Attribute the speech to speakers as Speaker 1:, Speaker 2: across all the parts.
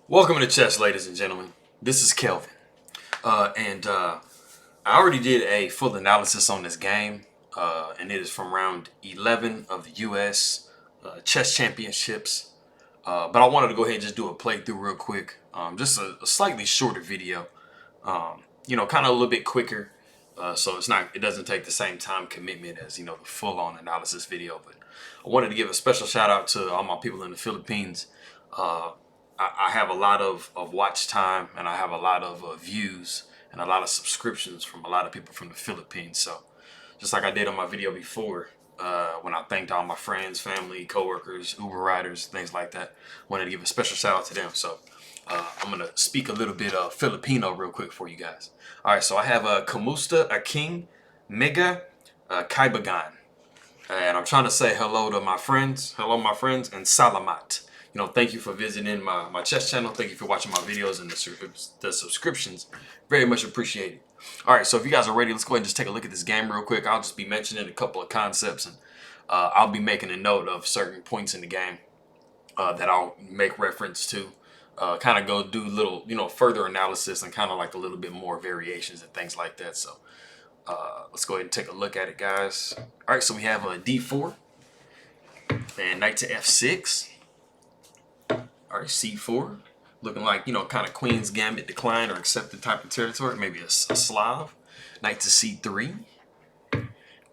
Speaker 1: Welcome to chess, ladies and gentlemen. This is Kelvin. I already did a full analysis on this game, and it is from round 11 of the U.S. Chess Championships. But I wanted to go ahead and just do a playthrough real quick. Just a slightly shorter video. Kind of a little bit quicker. So it doesn't take the same time commitment as, the full-on analysis video. But I wanted to give a special shout out to all my people in the Philippines. I have a lot of watch time, and I have a lot of views and a lot of subscriptions from a lot of people from the Philippines. So just like I did on my video before, when I thanked all my friends, family, coworkers, Uber riders, things like that, I wanted to give a special shout out to them. So I'm going to speak a little bit of Filipino real quick for you guys. All right, so I have Kemoosta, aking, mega, kaibigan. And I'm trying to say hello to my friends. Hello, my friends, and Salamat. Thank you for visiting my chess channel. Thank you for watching my videos and the subscriptions. Very much appreciated. All right, so if you guys are ready, let's go ahead and just take a look at this game real quick. I'll just be mentioning a couple of concepts, and I'll be making a note of certain points in the game that I'll make reference to. Kind of go do little, further analysis and kind of like a little bit more variations and things like that. So let's go ahead and take a look at it, guys. All right, so we have a d4 and knight to f6. All right, c4, looking like, kind of Queen's Gambit decline or accepted type of territory, maybe a Slav. Knight to c3,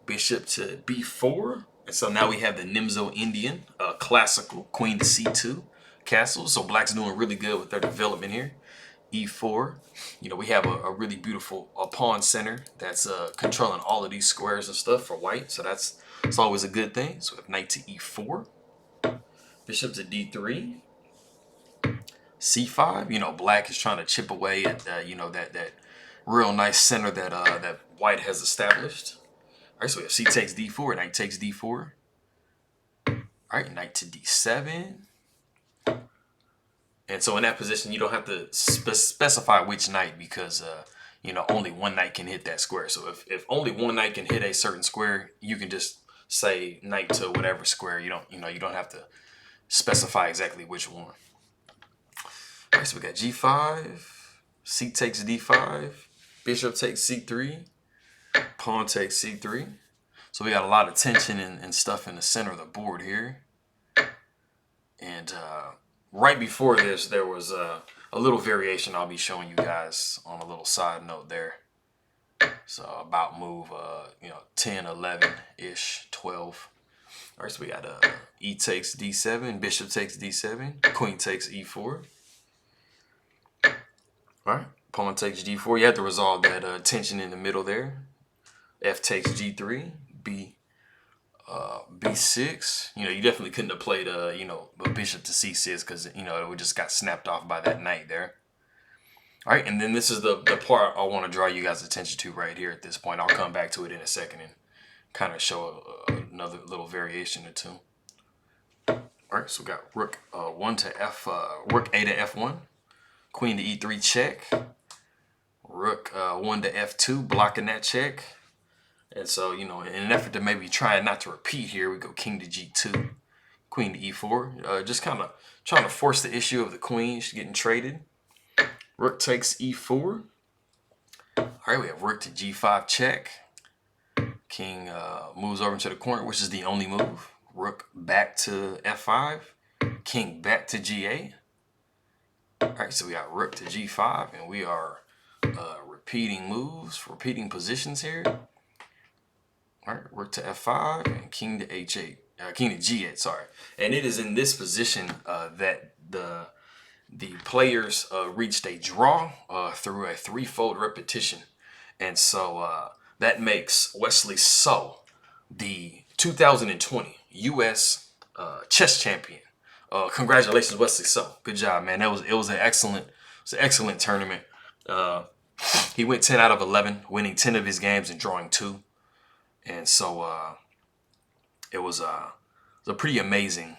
Speaker 1: bishop to b4. And so now we have the Nimzo Indian, classical, queen to c2 castle. So black's doing really good with their development here. e4, we have a really beautiful pawn center that's controlling all of these squares and stuff for white. So that's always a good thing. So we have knight to e4, bishop to d3. c5, black is trying to chip away at that real nice center that white has established. All right, so we have c takes d4, knight takes d4. All right, knight to d7. And so in that position, you don't have to specify which knight because only one knight can hit that square. So if only one knight can hit a certain square, you can just say knight to whatever square. You don't have to specify exactly which one. All right, so we got g5, c takes d5, bishop takes c3, pawn takes c3. So we got a lot of tension and stuff in the center of the board here. And right before this, there was a little variation I'll be showing you guys on a little side note there. So about move, 10, 11-ish, 12. All right, so we got e takes d7, bishop takes d7, queen takes e4. All right, pawn takes g4. You have to resolve that tension in the middle there. F takes g3, b6. You definitely couldn't have played a bishop to c6 because it would just got snapped off by that knight there. All right, and then this is the part I want to draw you guys' attention to right here at this point. I'll come back to it in a second and kind of show another little variation or two. All right, so we got rook rook a to f1. Queen to e3 check. Rook 1 to f2, blocking that check. And so, in an effort to maybe try not to repeat here, we go king to g2, queen to e4. Just kind of trying to force the issue of the queen. She's getting traded. Rook takes e4. All right, we have rook to g5 check. King moves over into the corner, which is the only move. Rook back to f5. King back to g8. All right, so we got rook to g5, and we are repeating moves, repeating positions here. All right, rook to f5 and king to h8, king to g8. Sorry, and it is in this position that the players reached a draw through a threefold repetition, and so that makes Wesley So the 2020 U.S. chess champion. Congratulations, Wesley So. Good job, man. It was an excellent tournament. He went 10 out of 11, winning 10 of his games and drawing 2. And so it was a pretty amazing,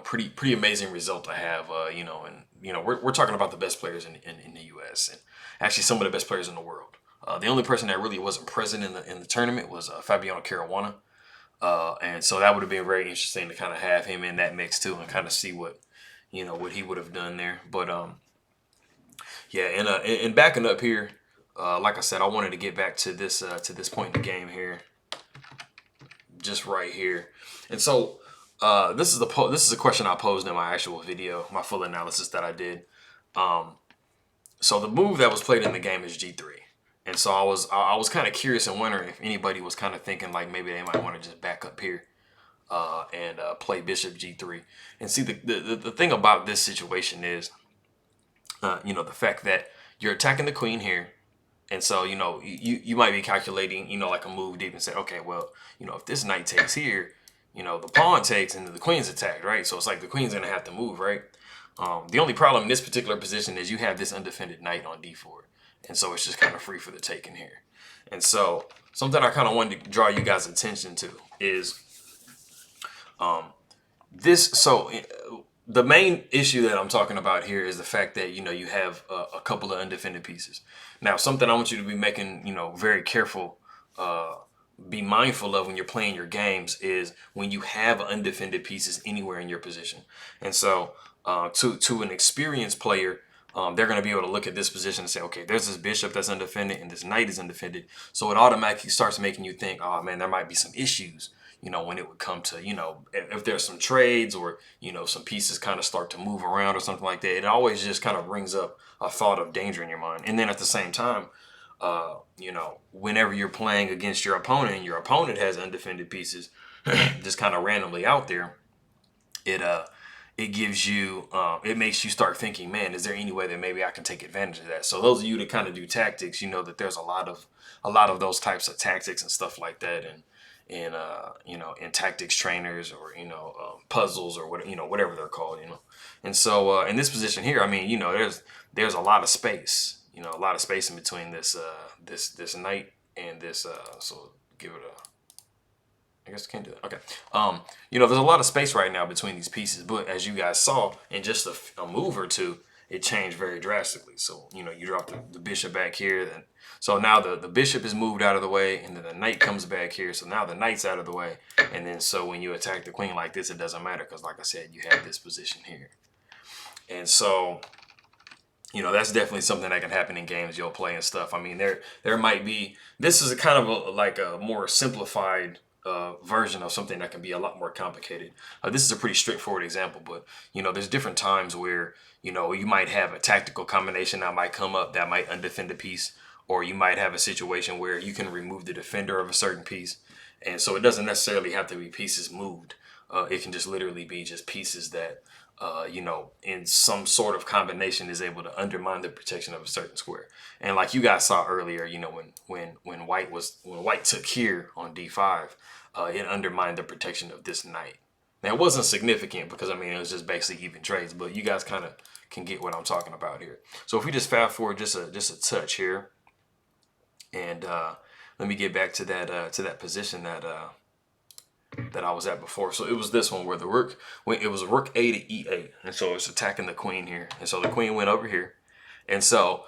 Speaker 1: pretty amazing result to have. We're talking about the best players in the U.S. and actually some of the best players in the world. The only person that really wasn't present in the tournament was Fabiano Caruana. And so that would have been very interesting to kind of have him in that mix too and kind of see what he would have done there. But Yeah, and backing up here, like I said, I wanted to get back to this point in the game here, just right here. And so this is a question I posed in my actual video, my full analysis that I did. So the move that was played in the game is G3. And so I was kind of curious and wondering if anybody was kind of thinking like maybe they might want to just back up here and play Bishop G3. And see, the thing about this situation is, you know, the fact that you're attacking the queen here. And so, you know, you might be calculating, you know, like a move deep and say, okay, well, you know, if this knight takes here, you know, the pawn takes and the queen's attacked, right? So it's like the queen's going to have to move, right? The only problem in this particular position is you have this undefended knight on d4. And so it's just kind of free for the taking here. And so something I kind of wanted to draw you guys' attention to is the main issue that I'm talking about here is the fact that, you know, you have a couple of undefended pieces. Now, something I want you to be making, you know, very careful, be mindful of when you're playing your games is when you have undefended pieces anywhere in your position. And so to an experienced player, they're going to be able to look at this position and say, okay, there's this bishop that's undefended and this knight is undefended. So it automatically starts making you think, oh man, there might be some issues, you know, when it would come to, you know, if there's some trades or, you know, some pieces kind of start to move around or something like that. It always just kind of brings up a thought of danger in your mind. And then at the same time, you know, whenever you're playing against your opponent and your opponent has undefended pieces just kind of randomly out there, it gives you, it makes you start thinking, man, is there any way that maybe I can take advantage of that? So those of you that kind of do tactics, you know that there's a lot of those types of tactics and stuff like that, and you know, in tactics trainers or, you know, puzzles or what, you know, whatever they're called, you know. And so in this position here, I mean, you know, there's a lot of space, you know, a lot of space in between this this knight and this. So give it a. I guess I can't do that. Okay. You know, there's a lot of space right now between these pieces, but as you guys saw in just a move or two, it changed very drastically. So, you know, you drop the bishop back here. Then, so now the bishop is moved out of the way, and then the knight comes back here. So now the knight's out of the way. And then so when you attack the queen like this, it doesn't matter because, like I said, you have this position here. And so, you know, that's definitely something that can happen in games you'll play and stuff. I mean, there might be, this is a kind of like a more simplified version of something that can be a lot more complicated. This is a pretty straightforward example, but you know, there's different times where, you know, you might have a tactical combination that might come up that might undefend a piece, or you might have a situation where you can remove the defender of a certain piece. And so it doesn't necessarily have to be pieces moved. It can just literally be just pieces that, you know, in some sort of combination is able to undermine the protection of a certain square. And like you guys saw earlier, you know, when white took here on d5, it undermined the protection of this knight. Now it wasn't significant because I mean it was just basically even trades, but you guys kind of can get what I'm talking about here. So if we just fast forward just a touch here, and let me get back to that position that I was at before. So it was this one where it was rook a to e8, and so it's attacking the queen here, and so the queen went over here, and so,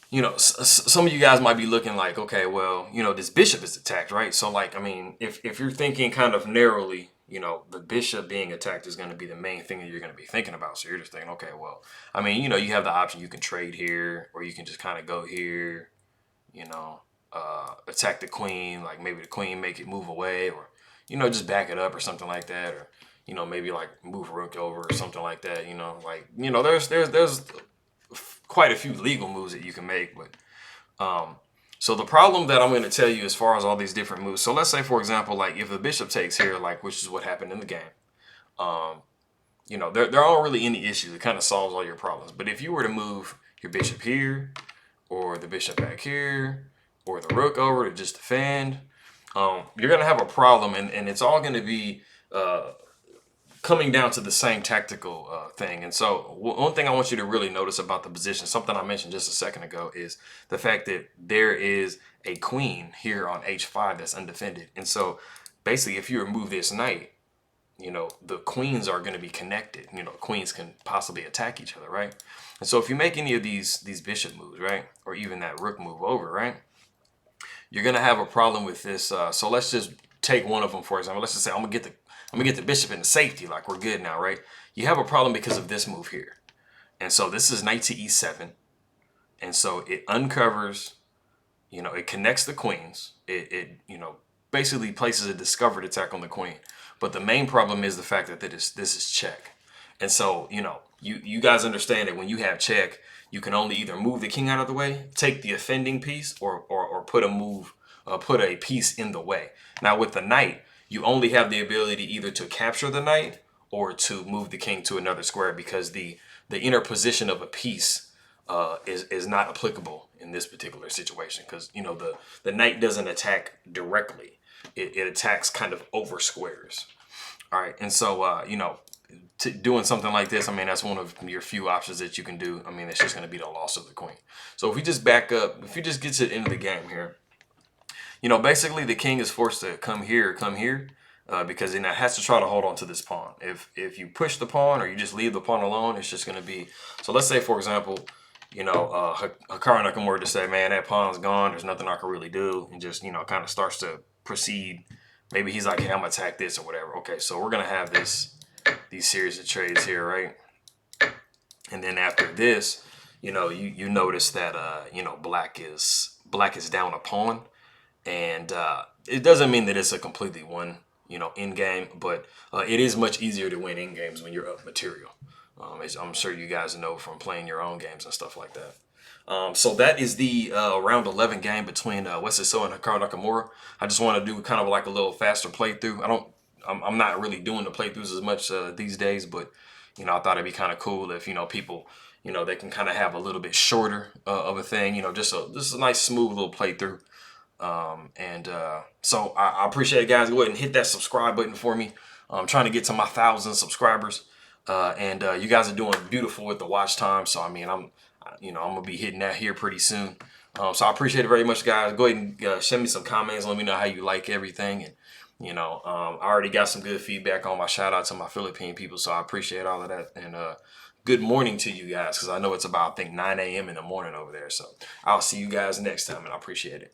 Speaker 1: you know, some of you guys might be looking like, okay, well, you know, this bishop is attacked, right? So like, I mean, if you're thinking kind of narrowly, you know, the bishop being attacked is going to be the main thing that you're going to be thinking about. So you're just thinking, okay, well, I mean, you know, you have the option, you can trade here, or you can just kind of go here, you know, attack the queen, like maybe the queen make it move away, or, you know, just back it up or something like that, or, you know, maybe like move rook over or something like that, you know, like, you know, there's quite a few legal moves that you can make. But so the problem that I'm going to tell you as far as all these different moves, so let's say, for example, like if the bishop takes here, like, which is what happened in the game, you know, there aren't really any issues. It kind of solves all your problems. But if you were to move your bishop here, or the bishop back here, or the rook over to just defend, you're going to have a problem, and it's all going to be coming down to the same tactical thing. And so one thing I want you to really notice about the position, something I mentioned just a second ago, is the fact that there is a queen here on h5 that's undefended. And so basically, if you remove this knight, you know, the queens are going to be connected. You know, queens can possibly attack each other, right? And so if you make any of these bishop moves, right, or even that rook move over, right, you're going to have a problem with this. So let's just take one of them, for example. Let's just say I'm gonna get the bishop into safety, like we're good now, right? You have a problem because of this move here. And so this is knight to e7. And so it uncovers, you know, it connects the queens. It you know, basically places a discovered attack on the queen. But the main problem is the fact that this is check. And so, you know, you guys understand that when you have check, you can only either move the king out of the way, take the offending piece, or put a piece in the way. Now with the knight, you only have the ability either to capture the knight or to move the king to another square, because the inner position of a piece is not applicable in this particular situation, because you know the knight doesn't attack directly. It attacks kind of over squares. All right, and so you know, doing something like this, I mean, that's one of your few options that you can do. I mean, it's just going to be the loss of the queen. So if we just back up, if you just get to the end of the game here, you know, basically the king is forced to come here, because then it has to try to hold on to this pawn. If you push the pawn or you just leave the pawn alone, it's just going to be. So let's say, for example, you know, Hikaru Nakamura just say, man, that pawn's gone. There's nothing I can really do, and just, you know, kind of starts to proceed. Maybe he's like, hey, I'm gonna attack this or whatever. Okay, so we're gonna have these series of trades here, right? And then after this, you know, you notice that you know, black is down a pawn, and it doesn't mean that it's a completely won, you know, in game, but it is much easier to win in games when you're up material. As I'm sure you guys know from playing your own games and stuff like that. So that is the round 11 game between Wesley So and Hikaru Nakamura. I just want to do kind of like a little faster playthrough. I'm not really doing the playthroughs as much these days, but you know, I thought it'd be kind of cool if, you know, people, you know, they can kind of have a little bit shorter of a thing, you know, just a nice smooth little playthrough. So I appreciate it, guys. Go ahead and hit that subscribe button for me. I'm trying to get to my 1,000 subscribers. You guys are doing beautiful with the watch time. So, I mean, I'm going to be hitting that here pretty soon. So I appreciate it very much, guys. Go ahead and send me some comments. Let me know how you like everything. And, you know, I already got some good feedback on my shout out to my Filipino people. So I appreciate all of that. And good morning to you guys, because I know it's about, I think, 9 a.m. in the morning over there. So I'll see you guys next time, and I appreciate it.